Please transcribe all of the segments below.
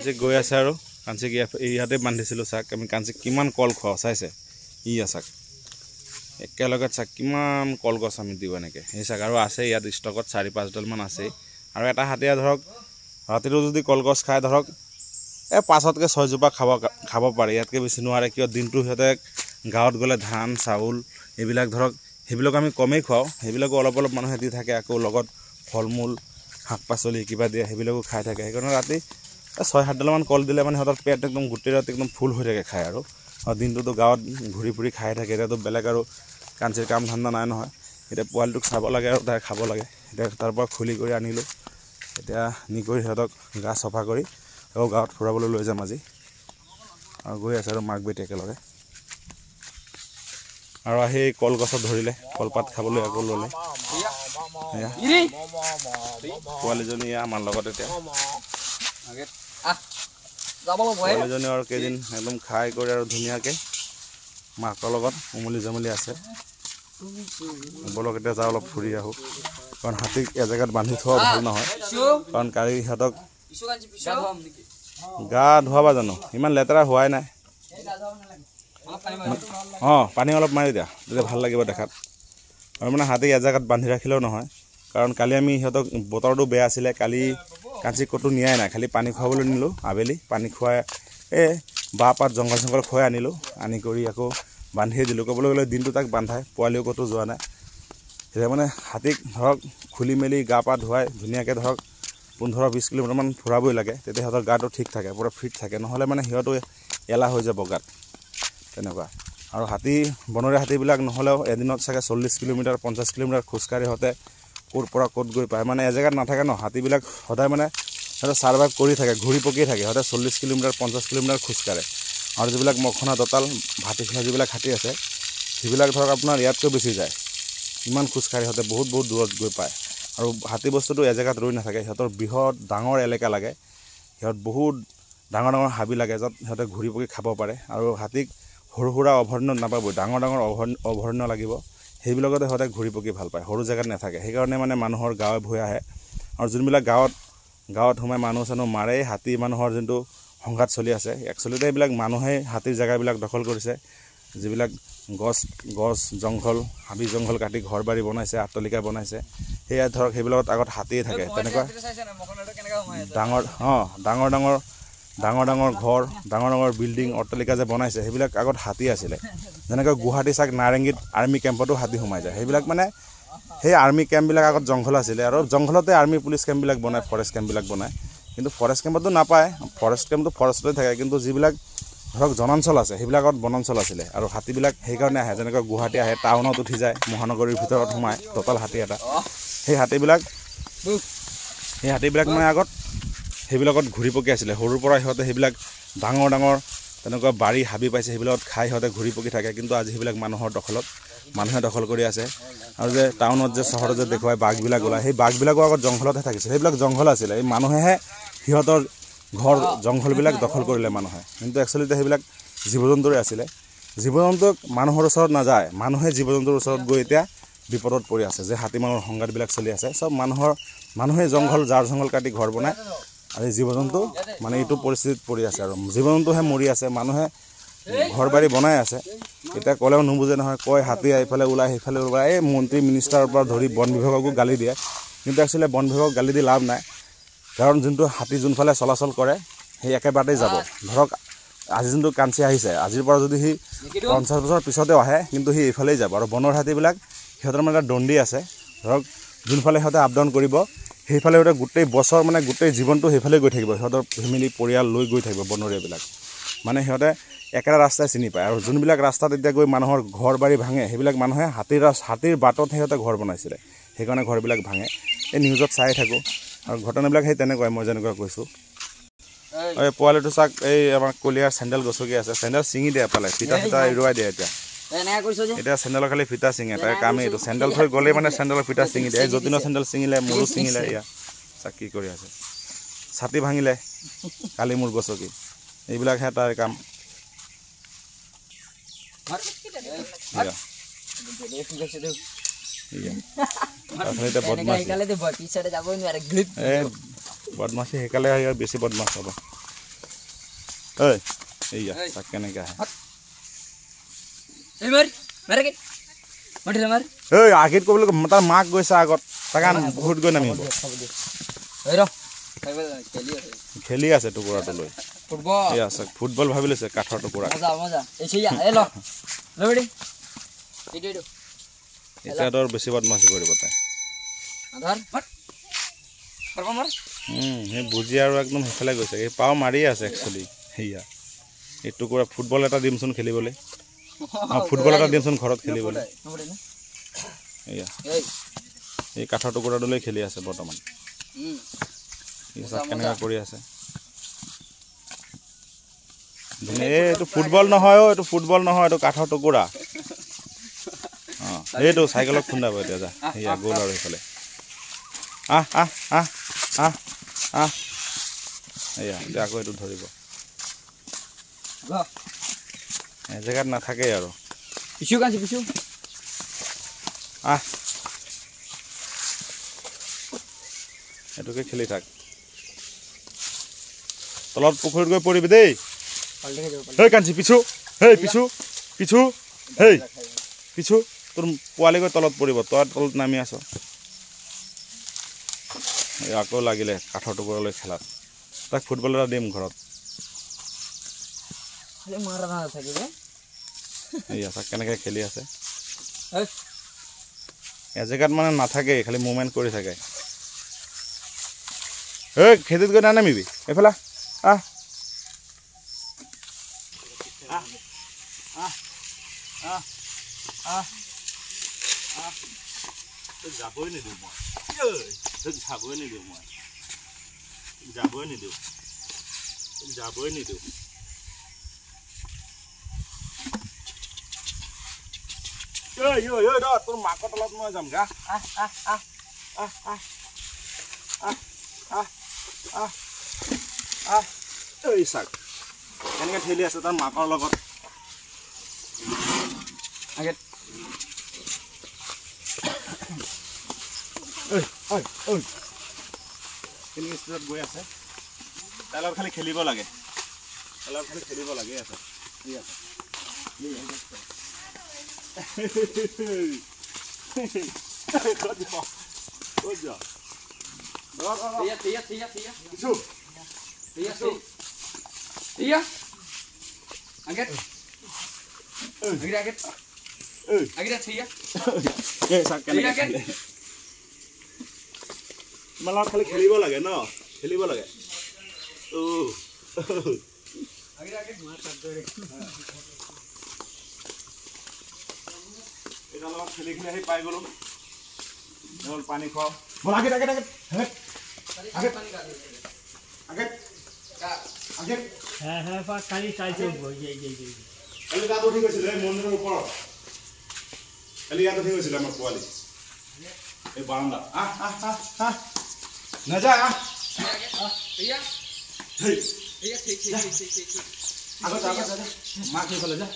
যে গৈ আছে আৰু কাঞ্চিক ইয়াতে বান্ধিছিলোঁ চাক আমি কাঞ্চিক কিমান কল খোৱা চাইছে চাক একেলগে চাক কিমান কলগছ আমি দিওঁ এনেকৈ সেই চাক আৰু আছে ইয়াত ষ্টকত 4-5ডালমান আছেই আৰু এটা হাতীয়া ধৰক ৰাতিটো যদি কলগছ খাই ধৰক 5তকৈ 6জোপা খাব পাৰে ইয়াতকৈ বেছি নোৱাৰে কিয় দিনটো সিহঁতে গাঁৱত গ'লে ধান চাউল এইবিলাক ধৰক সেইবিলাক আমি কমেই খুৱাওঁ সেইবিলাকো অলপ মানুহে দি থাকে আকৌ লগত ফল মূল শাক পাচলি কিবা দিয়ে সেইবিলাকো খাই থাকে সেইকাৰণে ৰাতি 6-7ডালমান কল দিলে মানে সিহঁতৰ পেট একদম গোটেই ৰাতি একদম ফুল হৈ থাকে খায় আৰু দিনটোতো গাঁৱত ঘূৰি ফুৰি খাই থাকে এতিয়াতো বেলেগ আৰু কাঞ্চিৰ কাম ধান্দা নাই নহয় এতিয়া পোৱালিটোক চাব লাগে আৰু তাই খাব লাগে এতিয়া তাৰ পৰা খুলি কৰি আনিলোঁ এতিয়া নি কৰি সিহঁতক গা চফা কৰি আকৌ গাঁৱত ফুৰাবলৈ লৈ যাম আজি আৰু গৈ আছে আৰু মাক বেটি একেলগে আৰু আহি কলগছত ধৰিলে কলপাত খাবলৈ আকৌ ল'লে পোৱালিজনী আমাৰ লগত এতিয়া পোৱালিজনী আৰু কেইদিন একদম খাই কৰি আৰু ধুনীয়াকৈ মাকৰ লগত উমলি জমলি আছে বলক এতিয়া যাওঁ অলপ ফুৰি আহোঁ কাৰণ হাতীক এজেগাত বান্ধি থোৱা ভাল নহয় কাৰণ কালি সিহঁতক গা ধুৱাবা জানো ইমান লেতেৰা হোৱাই নাই পানী অলপ মাৰি দিয়া তেতিয়া ভাল লাগিব দেখাত আৰু মানে হাতীক এজেগাত বান্ধি ৰাখিলেও নহয় কাৰণ কালি আমি সিহঁতক বতৰটো বেয়া আছিলে কালি কাঞ্চিক ক'তো নিয়াই নাই খালি পানী খুৱাবলৈ নিলোঁ আবেলি পানী খুৱাই বাঁহ পাত জংঘল খুৱাই আনিলোঁ আনি কৰি আকৌ বান্ধিয়ে দিলোঁ ক'বলৈ গ'লে দিনটো তাক বান্ধাই পোৱালিও ক'তো যোৱা নাই এতিয়া মানে হাতীক ধৰক খুলি মেলি গা পা ধুৱাই ধুনীয়াকৈ ধৰক 15-20 কিলোমিটাৰমান ফুৰাবই লাগে তেতিয়া সিহঁতৰ গাটো ঠিক থাকে পুৰা ফিট থাকে নহ'লে মানে সিহঁতো এলাহ হৈ যাব গাত তেনেকুৱা আৰু হাতী বনৰীয়া হাতীবিলাক নহ'লেও এদিনত চাগে 40 কিলোমিটাৰ 50 কিলোমিটাৰ খোজকাঢ়ি সিহঁতে ক'ৰ পৰা ক'ত গৈ পায় মানে এজেগাত নাথাকে ন হাতীবিলাক সদায় মানে সিহঁতে ছাৰ্ভাইভ কৰি থাকে ঘূৰি পকি থাকে সিহঁতে 40 কিলোমিটাৰ 50 কিলোমিটাৰ খোজকাঢ়ে আৰু যিবিলাক মখনা দঁতাল ভাটিখোলা যিবিলাক হাতী আছে সেইবিলাক ধৰক আপোনাৰ ইয়াতকৈ বেছি যায় ইমান খোজকাঢ়ি সিহঁতে বহুত দূৰত গৈ পায় আৰু হাতী বস্তুটো এজেগাত ৰৈ নাথাকে সিহঁতৰ বৃহৎ ডাঙৰ এলেকা লাগে সিহঁত বহুত ডাঙৰ হাবি লাগে য'ত সিহঁতে ঘূৰি পকি খাব পাৰে আৰু হাতীক সৰু সুৰা অভয়াৰণ্য নাপাবই ডাঙৰ অভয়াৰণ্য লাগিব সেইবিলাকতে সিহঁতে ঘূৰি পকি ভাল পায় সৰু জেগাত নাথাকে সেইকাৰণে মানে মানুহৰ গাঁৱে ভূঞে আহে আৰু যোনবিলাক গাঁৱত সোমাই মানুহ চানুহ মাৰে হাতী মানুহৰ যোনটো সংঘাত চলি আছে একচুৱেলিতে এইবিলাক মানুহে হাতীৰ জেগাবিলাক দখল কৰিছে যিবিলাক গছ জংঘল হাবি জংঘল কাটি ঘৰ বাৰী বনাইছে আট্টালিকা বনাইছে সেয়া ধৰক সেইবিলাকত আগত হাতীয়ে থাকে তেনেকুৱা ডাঙৰ ঘৰ ডাঙৰ বিল্ডিং অট্টালিকা যে বনাইছে সেইবিলাক আগত হাতী আছিলে যেনেকৈ গুৱাহাটী চাক নাৰেংগীত আৰ্মি কেম্পতো হাতী সোমাই যায় সেইবিলাক মানে সেই আৰ্মি কেম্পবিলাক আগত জংঘল আছিলে আৰু জংঘলতে আৰ্মি পুলিচ কেম্পবিলাক বনায় ফৰেষ্ট কেম্পবিলাক বনায় কিন্তু ফৰেষ্ট কেম্পতো নাপায় ফৰেষ্ট কেম্পটো ফৰেষ্টতে থাকে কিন্তু যিবিলাক ধৰক জনাঞ্চল আছে সেইবিলাকত বনাঞ্চল আছিলে আৰু হাতীবিলাক সেইকাৰণে আহে যেনেকৈ গুৱাহাটী আহে টাউনত উঠি যায় মহানগৰীৰ ভিতৰত সোমায় দঁতাল হাতী এটা সেই হাতীবিলাক মানে আগত সেইবিলাকত ঘূৰি পকি আছিলে সৰুৰ পৰা সিহঁতে সেইবিলাক ডাঙৰ তেনেকুৱা বাৰী হাবি পাইছে সেইবিলাকত খাই সিহঁতে ঘূৰি পকি থাকে কিন্তু আজি সেইবিলাক মানুহৰ দখলত মানুহে দখল কৰি আছে আৰু যে টাউনত যে চহৰত যে দেখুৱাই বাঘবিলাক ওলায় সেই বাঘবিলাকো আগত জংঘলতহে থাকিছিল সেইবিলাক জংঘল আছিলে এই মানুহেহে সিহঁতৰ ঘৰ জংঘলবিলাক দখল কৰিলে মানুহে কিন্তু একচুৱেলিতে সেইবিলাক জীৱ জন্তুৰে আছিলে জীৱ জন্তুক মানুহৰ ওচৰত নাযায় মানুহে জীৱ জন্তুৰ ওচৰত গৈ এতিয়া বিপদত পৰি আছে যে হাতী মানুহৰ সংঘাতবিলাক চলি আছে চব মানুহে জাৰ জংঘল কাটি ঘৰ বনায় আৰু জীৱ জন্তু মানে এইটো পৰিস্থিতিত পৰি আছে আৰু জীৱ জন্তুহে মৰি আছে মানুহে ঘৰ বাৰী বনাই আছে এতিয়া ক'লেও নুবুজে নহয় কয় হাতী এইফালে ওলাই সেইফালে ওলাই এই মন্ত্ৰী মিনিষ্টাৰৰ পৰা ধৰি বন বিভাগকো গালি দিয়ে কিন্তু একচুৱেলি বন বিভাগক গালি দি লাভ নাই কাৰণ যোনটো হাতী যোনফালে চলাচল কৰে সেই একেবাৰতেই যাব ধৰক আজি যোনটো কাঞ্চি আহিছে আজিৰ পৰা যদি সি 50 বছৰ পিছতেও আহে কিন্তু সি এইফালেই যাব আৰু বনৰ হাতীবিলাক সিহঁতৰ মানে এটা দণ্ডি আছে ধৰক যোনফালে সিহঁতে আপ ডাউন কৰিব সেইফালে সিহঁতে গোটেই বছৰ মানে গোটেই জীৱনটো সেইফালে গৈ থাকিব সিহঁতৰ ফেমিলি পৰিয়াল লৈ গৈ থাকিব বনৰীয়াবিলাক মানে সিহঁতে একেটা ৰাস্তাই চিনি পায় আৰু যোনবিলাক ৰাস্তাত এতিয়া গৈ মানুহৰ ঘৰ বাৰী ভাঙে সেইবিলাক মানুহে হাতীৰ বাটত সিহঁতে ঘৰ বনাইছিলে সেইকাৰণে ঘৰবিলাক ভাঙে এই নিউজত চাই থাকোঁ আৰু ঘটনাবিলাক সেই তেনেকুৱাই মই যেনেকুৱা কৈছোঁ এই পোৱালিটো চাক এই আমাৰ কলিয়াৰ চেণ্ডেল গছকি আছে চেণ্ডেল ছিঙি দিয়ে পালে ফিটা এৰুৱাই দিয়ে এতিয়া চেণ্ডেলৰ খালি ফিটা ছিঙে তাৰ কামেই এইটো চেণ্ডেল থৈ গ'লেই মানে চেণ্ডেলৰ ফিটা ছিঙি দিয়ে এই যতীনৰ চেণ্ডেল ছিঙিলে মোৰো ছিঙিলে এয়া চাক কি কৰি আছে ছাতি ভাঙিলে কালি মোৰ গছকি এইবিলাকহে তাৰ কাম বদমাছি সেইকালে বেছি বদমাছ হ'ব ঐ এইয়া চাক কেনেকৈ আহে ঐ আগত ক'বলৈ তাৰ মাক গৈছে আগত তাক বহুত গৈ নামিব খেলি আছে টুকুৰাটো লৈ এয়া চাক ফুটবল ভাবি লৈছে কাঠৰ টুকুৰা এতিয়া ধৰ বেছি বদমাচি কৰিব তাই সেই বুজি আৰু একদম সেইফালে গৈছে এই পাও মাৰিয়ে আছে একচুৱেলি সেয়া এই টুকুৰা ফুটবল এটা দিমচোন খেলিবলৈ ফুটবল এটা দিমচোন ঘৰত খেলিবলৈ এয়া এই কাঠৰ টুকুৰাটো লৈ খেলি আছে বৰ্তমান কেনেকৈ কৰি আছে এইটো ফুটবল নহয় এইটো ফুটবল নহয় এইটো কাঠৰ টুকুৰা অঁ এইটো চাইকেলত খুন্দাব এতিয়া যা সেয়া গ'ল আৰু সেইফালে এয়া এতিয়া আকৌ এইটো ধৰিব জেগাত নাথাকেই আৰু এইটোকে খেলি থাক তলত পুখুৰীত গৈ পৰিবি দেই হেই কাঞ্চি পিছু হেই পিছু পিছু হেই পিছু তোৰ পোৱালি গৈ তলত পৰিব তই তলত নামি আছ আকৌ লাগিলে কাঠৰ টুকুৰালৈ খেলাত তাক ফুটবল এটা দিম ঘৰত এয়া চাক কেনেকৈ খেলি আছে এজেগাত মানে নাথাকে খালি মুভমেণ্ট কৰি থাকে এই খেতিত গৈ নানামিবি এইফালে যাবই নিদিওঁ মই যাবই নিদিওঁ মই যাবই নিদিওঁ যাবই নিদিওঁ তোৰ মাকৰ তলত মই যাম গা এই চাক কেনেকৈ ঠেলি আছে তাৰ মাকৰ লগত কেনেকৈ স্পীডত গৈ আছে তাৰ লগত খালি খেলিব লাগে তাৰ লগত খালি খেলিব লাগে আছে তোমালোক খালি খেলিব লাগে ন খেলিব লাগে এটা লগত খেলি খেলি আহি পাই গ'লো হ'ল পানী খুৱাওঁ বল আগত আগত আগত আগত আগত আগত কালি চাইছোঁ কালি তাত উঠি গৈছিলে মন্দিৰৰ ওপৰত কালি ইয়াত উঠি গৈছিলে আমাৰ পোৱালি এই বাৰান্দা নাযায় আগত আগত মাক সেইফালে যা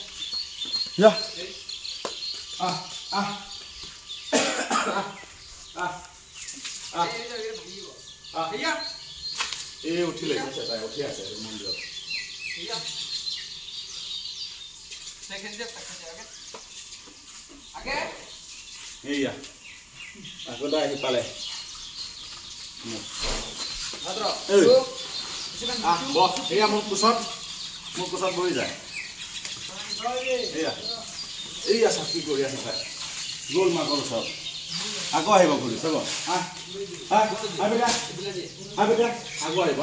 এই উঠিলে তাই উঠি আছে মন্দিৰত এইয়া আগতে আহি পালে এয়া মোৰ কোচত বহি যায় এয়া এইয়া চাক কি কৰি আছে তাই গ'ল মাকৰ ওচৰত আকৌ আহিব ঘূৰি চাব বেটা বেটা আকৌ আহিব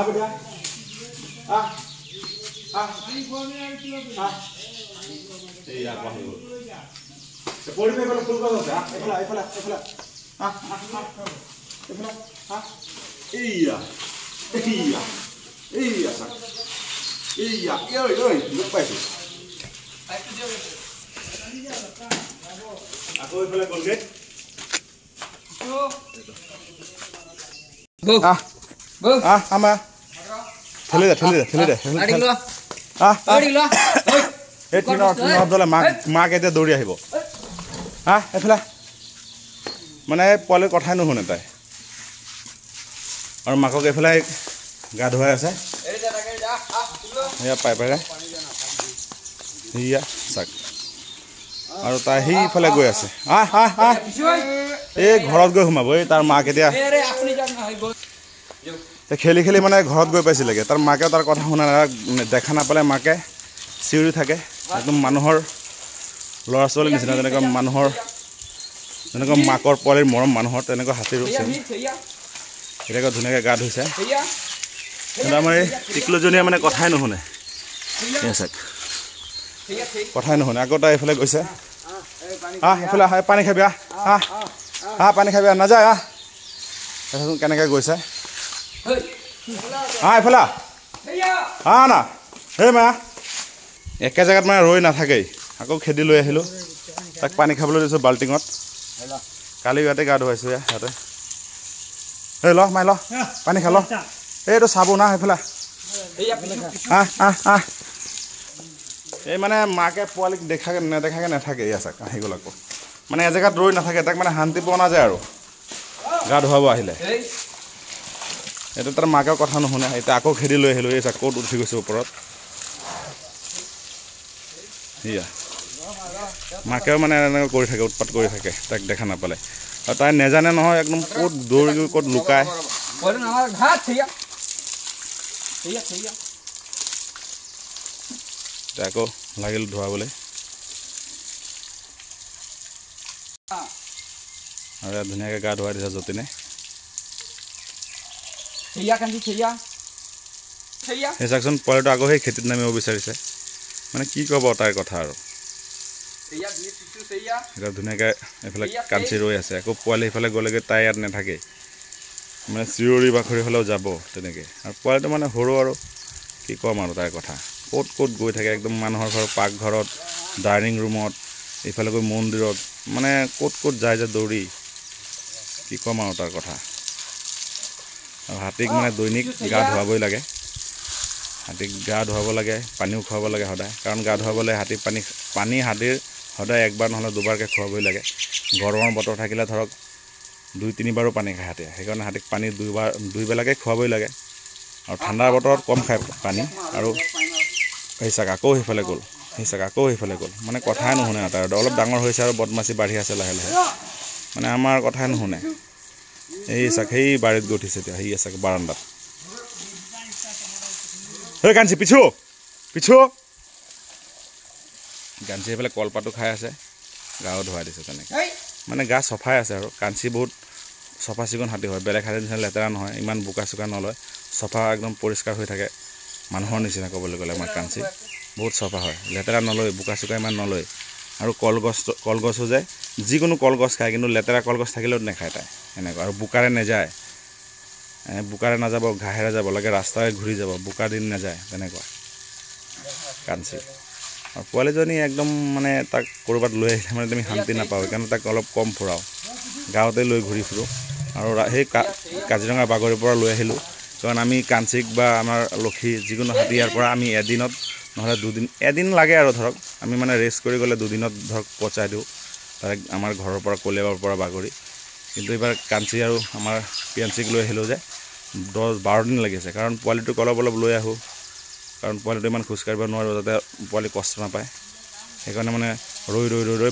বেটা এই আকৌ আহিব পৰিবে এইফালে ফুল গছ আছে এইফালে এইফালে এইফালে এইফালে এইয়া এইয়া এইয়া চাক এইয়া লোক পাইছোঁ আকৌ এইফালে গ'লগে আমাৰ ঠেলি দে এই টিনৰ মাক এতিয়া দৌৰি আহিব এইফালে মানে পোৱালিৰ কথাই নুশুনে তাই আৰু মাকক এইফালে গা ধুৱাই আছে এয়া পাইপেৰে সেয়া চাক আৰু তাই সেইফালে গৈ আছে এই ঘৰত গৈ সোমাব এই তাৰ মাক এতিয়া খেলি খেলি মানে ঘৰত গৈ পাইছিলেগৈ তাৰ মাকে তাৰ কথা শুনা দেখা নাপালে মাকে চিঞৰি থাকে একদম মানুহৰ ল'ৰা ছোৱালীৰ নিচিনা যেনেকুৱা মানুহৰ যেনেকুৱা মাকৰ পোৱালিৰ মৰম মানুহৰ তেনেকুৱা হাতীৰো এতিয়া ধুনীয়াকৈ গা ধুইছে কিন্তু আমাৰ এই টিকলুজনীয়ে মানে কথাই নুশুনে চাক কথাই নুশুনে আকৌ তাই এইফালে গৈছে এইফালে আহ পানী খাবি পানী খাবি নাযায় কেনেকৈ গৈছে এইফালে না সেই মা একে জেগাত মানে ৰৈ নাথাকেই আকৌ খেদি লৈ আহিলোঁ তাক পানী খাবলৈ দিছোঁ বাল্টিঙত কালি ইয়াতে গা ধুৱাইছোঁ ইয়াতে এই ল মাই ল পানী খা ল এইটো চাব না সেইফালে এই মানে মাকে পোৱালীক নেদেখাকৈ নাথাকে এয়া চাক আহি গ'ল আকৌ মানে এজেগাত ৰৈ নাথাকে তাক মানে শান্তি পোৱা নাযায় আৰু গা ধুৱাব আহিলে এইটো তাৰ মাকেও কথা নুশুনে এতিয়া আকৌ খেদি লৈ আহিলোঁ এই চাক ক'ত উঠি গৈছে ওপৰত সেয়া মাকেও মানে এনেকৈ কৰি থাকে উৎপাত কৰি থাকে তাক দেখা নাপালে আৰু তাই নেজানে নহয় একদম ক'ত দৌৰি গৈ ক'ত লুকায় আকৌ লাগিল ধুৱাবলৈ আৰু ধুনীয়াকৈ গা ধুৱাই দিছে যতীনে সেই চাকচোন পোৱালিটো আকৌ সেই খেতিত নামিব বিচাৰিছে মানে কি ক'ব তাইৰ কথা আৰু এতিয়া ধুনীয়াকৈ এইফালে কাঞ্চি ৰৈ আছে আকৌ পোৱালি সেইফালে গ'লেগৈ তাই ইয়াত নাথাকে মানে চিঞৰি বাখৰি হ'লেও যাব তেনেকৈ আৰু পোৱালিটো মানে সৰু আৰু কি ক'ম আৰু তাইৰ কথা ক'ত ক'ত গৈ থাকে একদম মানুহৰ ঘৰ পাকঘৰত ডাইনিং ৰুমত এইফালে গৈ মন্দিৰত মানে ক'ত ক'ত যায় যে দৌৰি কি ক'ম আৰু তাৰ কথা আৰু হাতীক মানে দৈনিক গা ধুৱাবই লাগে হাতীক গা ধুৱাব লাগে পানীও খুৱাব লাগে সদায় কাৰণ গা ধুৱাবলৈ হাতীক পানী হাতীৰ সদায় একবাৰ নহ'লে দুবাৰকৈ খুৱাবই লাগে গৰমৰ বতৰ থাকিলে ধৰক 2-3 বাৰো পানী খায় হাতীয়ে সেইকাৰণে হাতীক পানী দুইবেলাকৈ খুৱাবই লাগে আৰু ঠাণ্ডাৰ বতৰত কম খায় পানী আৰু সেই চাক আকৌ সেইফালে গ'ল মানে কথাই নুশুনে তাৰ অলপ ডাঙৰ হৈছে আৰু বদমাচি বাঢ়ি আছে লাহে লাহে মানে আমাৰ কথাই নুশুনে এই চাক সেই বাৰীত গৈ উঠিছে এতিয়া সেই আছে বাৰান্দাত সেই কাঞ্চি পিছু কাঞ্চি এইফালে কলপাতো খাই আছে গাও ধুৱাই দিছে তেনেকৈ মানে গা চফাই আছে আৰু কাঞ্চি বহুত চফা চিকুণ হাতী হয় বেলেগ হাতীৰ নিচিনা লেতেৰা নহয় ইমান বোকা চোকা নলয় চফা একদম পৰিষ্কাৰ হৈ থাকে মানুহৰ নিচিনা ক'বলৈ গ'লে আমাৰ কাঞ্চি বহুত চফা হয় লেতেৰা নলয় বোকা চোকা ইমান নলয় আৰু কলগছো যে যিকোনো কলগছ খায় কিন্তু লেতেৰা কলগছ থাকিলেও নাখায় তাই এনেকুৱা আৰু বোকাৰে নাযায় নাযাব ঘাঁহেৰে যাব লাগে ৰাস্তাৰে ঘূৰি যাব বোকা দিন নাযায় তেনেকুৱা কাঞ্চি আৰু পোৱালীজনী একদম মানে তাক ক'ৰবাত লৈ আহিলে মানে তুমি শান্তি নাপাওঁ সেইকাৰণে তাক অলপ কম ফুৰাওঁ গাঁৱতে লৈ ঘূৰি ফুৰোঁ আৰু সেই কাজিৰঙা বাগৰিৰ পৰা লৈ আহিলোঁ কাৰণ আমি কাঞ্চিক বা আমাৰ লক্ষী যিকোনো হাতী ইয়াৰ পৰা আমি এদিনত নহ'লে এদিন লাগে আৰু ধৰক আমি মানে ৰেষ্ট কৰি গ'লে 2 দিনত ধৰক পচাই দিওঁ তাক আমাৰ ঘৰৰ পৰা কলিয়াবৰ পৰা বাগৰি কিন্তু এইবাৰ কাঞ্চি আৰু আমাৰ পিয়াঞ্চিক লৈ আহিলোঁ যে 10-12 দিন লাগিছে কাৰণ পোৱালিটোক অলপ লৈ আহোঁ কাৰণ পোৱালিটো ইমান খোজকাঢ়িব নোৱাৰোঁ যাতে পোৱালি কষ্ট নাপায় সেইকাৰণে মানে ৰৈ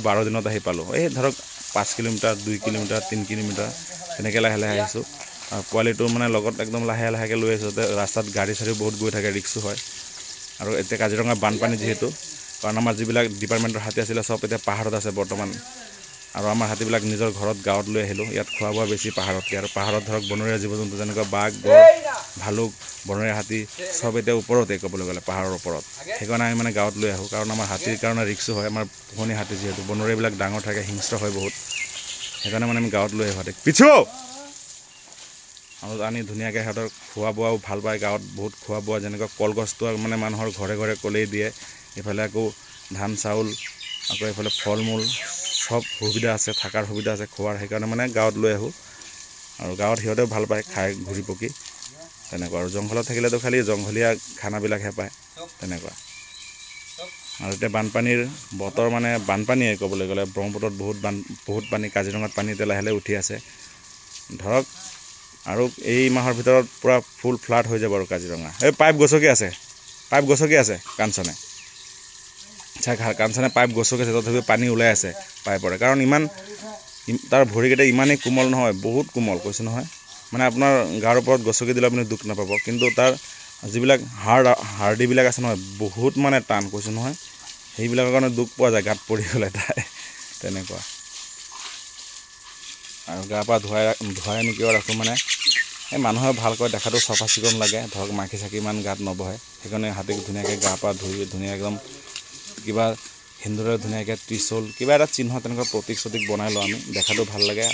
12 দিনত আহি পালোঁ এই ধৰক 5 কিলোমিটাৰ 2 কিলোমিটাৰ 3 কিলোমিটাৰ তেনেকৈ লাহে লাহে আহিছোঁ আৰু পোৱালিটো মানে লগত একদম লাহে লাহেকৈ লৈ আহিছোঁ যাতে ৰাস্তাত গাড়ী চাড়ী বহুত গৈ থাকে ৰিক্সো হয় আৰু এতিয়া কাজিৰঙা বানপানী যিহেতু কাৰণ আমাৰ যিবিলাক ডিপাৰ্টমেণ্টৰ হাতী আছিলে চব এতিয়া পাহাৰত আছে বৰ্তমান আৰু আমাৰ হাতীবিলাক নিজৰ ঘৰত গাঁৱত লৈ আহিলোঁ ইয়াত খোৱা বোৱা বেছি পাহাৰতকৈ আৰু পাহাৰত ধৰক বনৰীয়া জীৱ জন্তু যেনেকুৱা বাঘ গড় ভালুক বনৰীয়া হাতী চব এতিয়া ওপৰতে ক'বলৈ গ'লে পাহাৰৰ ওপৰত সেইকাৰণে আমি মানে গাঁৱত লৈ আহোঁ কাৰণ আমাৰ হাতীৰ কাৰণে ৰিক্সো হয় আমাৰ পোহনীয়া হাতী যিহেতু বনৰীয়াবিলাক ডাঙৰ থাকে হিংস্ৰ হয় বহুত সেইকাৰণে মানে আমি গাঁৱত লৈ আহোঁ হাতীক পিছু আৰু আনি ধুনীয়াকৈ সিহঁতৰ খোৱা বোৱাও ভাল পায় গাঁৱত বহুত খোৱা বোৱা যেনেকুৱা কলগছটো মানে মানুহৰ ঘৰে ঘৰে ক'লেই দিয়ে এইফালে আকৌ ধান চাউল আকৌ এইফালে ফল মূল সব সুবিধা আছে থকাৰ সুবিধা আছে খোৱাৰ সেইকাৰণে মানে গাঁৱত লৈ আহোঁ আৰু গাঁৱত সিহঁতেও ভাল পায় খাই ঘূৰি পকি তেনেকুৱা আৰু জংঘলত থাকিলেতো খালি জংঘলীয়া খানাবিলাকহে পায় তেনেকুৱা আৰু এতিয়া বানপানীৰ বতৰ মানে বানপানীয়ে ক'বলৈ গ'লে ব্ৰহ্মপুত্ৰত বহুত পানী কাজিৰঙাত পানী এতিয়া লাহে লাহে উঠি আছে ধৰক আৰু এই মাহৰ ভিতৰত পূৰা ফুল ফ্লাড হৈ যাব আৰু কাজিৰঙা এই পাইপ গছকি আছে পাইপ গছকি আছে কাঞ্চনে কাঞ্চনে পাইপ গছকি আছে তথাপিও পানী ওলাই আছে পাইপৰে কাৰণ ইমান তাৰ ভৰিকেইটা ইমানেই কোমল নহয় বহুত কোমল কৈছোঁ নহয় মানে আপোনাৰ গাৰ ওপৰত গছকি দিলে আপুনি দুখ নাপাব কিন্তু তাৰ যিবিলাক হাৰ্ডিবিলাক আছে নহয় বহুত মানে টান কৈছোঁ নহয় সেইবিলাকৰ কাৰণে দুখ পোৱা যায় গাত পৰি গ'লে তাই তেনেকুৱা আৰু গা পা ধুৱাই আমি কিয় ৰাখোঁ মানে এই মানুহে ভালকৈ দেখাটো চাফা চিকুণ লাগে ধৰক মাখি চাকি ইমান গাত নবহে সেইকাৰণে হাতীক ধুনীয়াকৈ গা পা ধুই ধুনীয়া একদম কিবা হিন্দুৰে ধুনীয়াকৈ ত্ৰিশূল কিবা এটা চিহ্ন তেনেকুৱা প্ৰতীক চতীক বনাই লওঁ আমি দেখাটো ভাল লাগে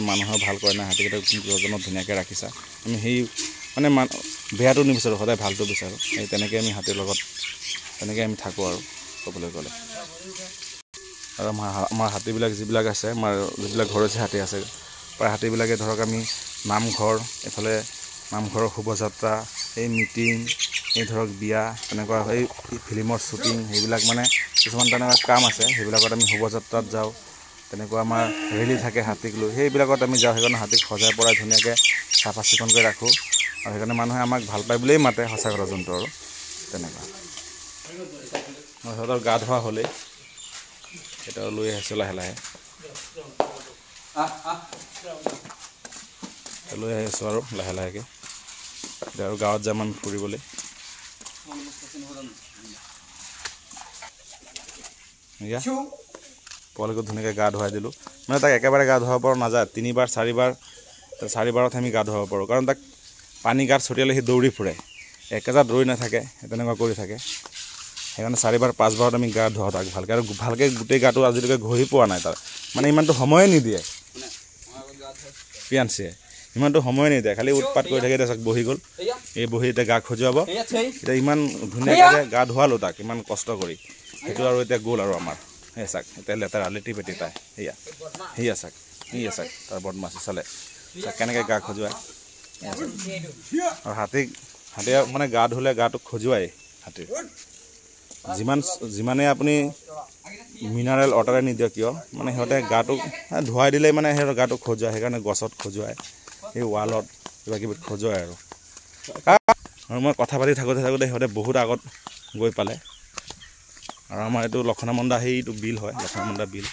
মানুহেও ভাল কৰে নাই হাতীকেইটা যজনত ধুনীয়াকৈ ৰাখিছা আমি সেই মানে বেয়াটো নিবিচাৰোঁ সদায় ভালটো বিচাৰোঁ এই তেনেকৈ আমি হাতীৰ লগত তেনেকৈ আমি থাকোঁ আৰু ক'বলৈ গ'লে আৰু আমাৰ হাতীবিলাক যিবিলাক আছে আমাৰ যিবিলাক ঘৰচীয়া হাতী আছে প্ৰায় হাতীবিলাকে ধৰক আমি নামঘৰ এইফালে নামঘৰৰ শোভাযাত্ৰা এই মিটিং এই ধৰক বিয়া তেনেকুৱা এই ফিল্মৰ শ্বুটিং সেইবিলাক মানে কিছুমান তেনেকুৱা কাম আছে সেইবিলাকত আমি শোভাযাত্ৰাত যাওঁ তেনেকুৱা আমাৰ ৰেলী থাকে হাতীক লৈ সেইবিলাকত আমি যাওঁ সেইকাৰণে হাতীক সজাই পৰাই ধুনীয়াকৈ চাফা চিকুণকৈ ৰাখোঁ আৰু সেইকাৰণে মানুহে আমাক ভাল পায় বুলিয়েই মাতে সঁচা কথা জন্তু আৰু তেনেকুৱা সিহঁতৰ গা ধোৱা হ'লেই এটা লৈ আহিছোঁ লাহে লাহে লৈ আহিছোঁ আৰু লাহে লাহেকৈ এতিয়া আৰু গাঁৱত যাম আমি ফুৰিবলৈ পোৱালিকো ধুনীয়াকৈ গা ধুৱাই দিলোঁ মানে তাক একেবাৰে গা ধুৱাব পৰা নাযায় 3বাৰ 4বাৰত আমি গা ধুৱাব পাৰোঁ কাৰণ তাক পানী গাত ছটিয়ালে সি দৌৰি ফুৰে একেজাত দৌৰি নাথাকে তেনেকুৱা কৰি থাকে সেইকাৰণে 4বাৰ 5বাৰত আমি গা ধুৱাওঁ তাক ভালকৈ আৰু ভালকৈ গোটেই গাটো আজিলৈকে ঘঁহি পোৱা নাই তাৰ মানে ইমানটো সময়ে নিদিয়ে পিয়াঞ্চিয়ে ইমানটো সময় নিদিয়ে খালি উৎপাত কৰি থাকে এতিয়া চাওক বহি গ'ল এই বহি এতিয়া গা খজুৱাব এতিয়া ইমান ধুনীয়াকৈ গা ধুৱালোঁ তাক ইমান কষ্ট কৰি সেইটো আৰু এতিয়া গ'ল আৰু আমাৰ সেয়া চাওক এতিয়া লেতেৰা লেটি পেটি তাই সেয়া চাওক তাৰ বদমাছি চালে চাওক কেনেকৈ গা খজুৱাই আৰু হাতীয়ে মানে গা ধুলে গাটো খজুৱাই হাতীৰ যিমানে আপুনি মিনাৰেল ৱাটাৰে নিদিয়ক কিয় মানে সিহঁতে গাটো ধুৱাই দিলেই মানে সিহঁতৰ গাটো খজুৱাই সেইকাৰণে গছত খজুৱাই এই ৱালত কিবা কিবি খজুৱাই আৰু মই কথা পাতি থাকোঁতে সিহঁতে বহুত আগত গৈ পালে আৰু আমাৰ এইটো লক্ষণামন্দা সেইটো বিল হয় লক্ষণামন্দা বিল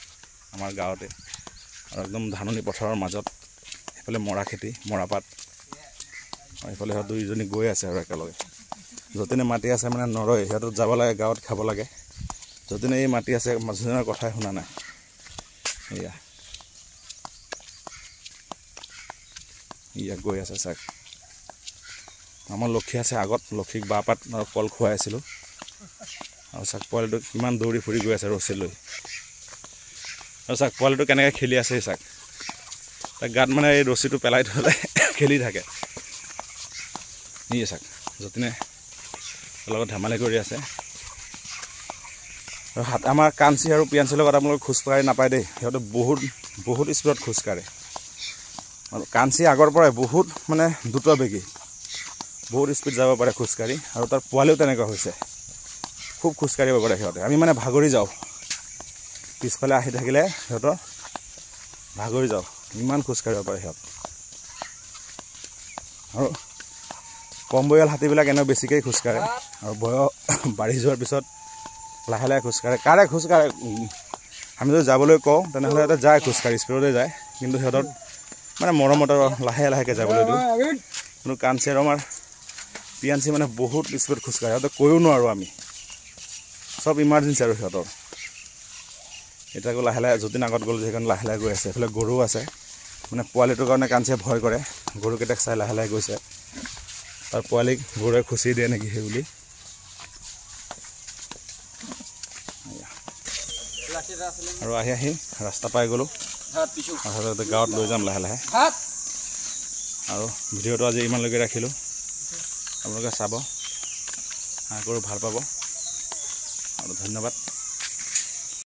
আমাৰ গাঁৱতে আৰু একদম ধাননি পথাৰৰ মাজত সেইফালে মৰা খেতি মৰাপাত আৰু সেইফালে সিহঁত দুইজনী গৈ আছে আৰু একেলগে যতিনে মাটি আছে মানে নৰয় সিহঁতত যাব লাগে গাঁৱত খাব লাগে যতিনে এই মাটি আছে মানুহজনৰ কথাই শুনা নাই এয়া গৈ আছে চাওক আমাৰ লক্ষী আছে আগত লক্ষীক বাঁহপাত আৰু কল খুৱাই আছিলোঁ আৰু চাওক পোৱালিটো কিমান দৌৰি ফুৰি গৈ আছে ৰছী লৈ আৰু চাওক পোৱালিটো কেনেকৈ খেলি আছে চাওক তাক গাত মানে এই ৰছীটো পেলাই থ'লে খেলি থাকে চাওক যতিনে লগত ধেমালি কৰি আছে আৰু আমাৰ কাঞ্চি আৰু পিয়াঞ্চিৰ লগত আপোনালোকে খোজকাঢ়ি নাপায় দেই সিহঁতে বহুত স্পীডত খোজকাঢ়ে আৰু কাঞ্চি আগৰ পৰাই বহুত মানে দ্ৰুতবেগী বহুত স্পীড যাব পাৰে খোজকাঢ়ি আৰু তাৰ পোৱালিও তেনেকুৱা হৈছে খুব খোজকাঢ়িব পাৰে সিহঁতে আমি মানে ভাগৰি যাওঁ পিছফালে আহি থাকিলে সিহঁতৰ ভাগৰি যাওঁ ইমান খোজকাঢ়িব পাৰে সিহঁত আৰু কম বয়সীয়াল হাতীবিলাক এনেও বেছিকৈ খোজকাঢ়ে আৰু বয়স বাঢ়ি যোৱাৰ পিছত লাহে লাহে খোজকাঢ়ে খোজকাঢ়ে আমি যদি যাবলৈ কওঁ তেনেহ'লে সিহঁতে যায় খোজকাঢ়ি স্পীডতে যায় কিন্তু সিহঁতৰ মানে মৰমত লাহে লাহেকৈ যাবলৈ দিওঁ কিন্তু কাঞ্চি আৰু আমাৰ পিয়াঞ্চি মানে বহুত স্পীড খোজকাঢ়ে সিহঁতে কৈও নোৱাৰোঁ আমি চব ইমাৰ্জেঞ্চি আৰু সিহঁতৰ এতিয়া আকৌ লাহে লাহে যদিন আগত গ'ল সেইকাৰণে লাহে লাহে গৈ আছে এইফালে গৰু আছে মানে পোৱালিটোৰ কাৰণে কাঞ্চিয়ে ভয় কৰে গৰুকেইটাক চাই লাহে লাহে গৈছে তাৰ পোৱালিক গৰুৱে খুচি দিয়ে নেকি সেই বুলি আৰু আহি ৰাস্তা পাই গ'লোঁ গাঁৱত লৈ যাম লাহে লাহে আৰু ভিডিঅ'টো আজি ইমানলৈকে ৰাখিলোঁ আপোনালোকে চাব আশা কৰোঁ ভাল পাব আৰু ধন্যবাদ।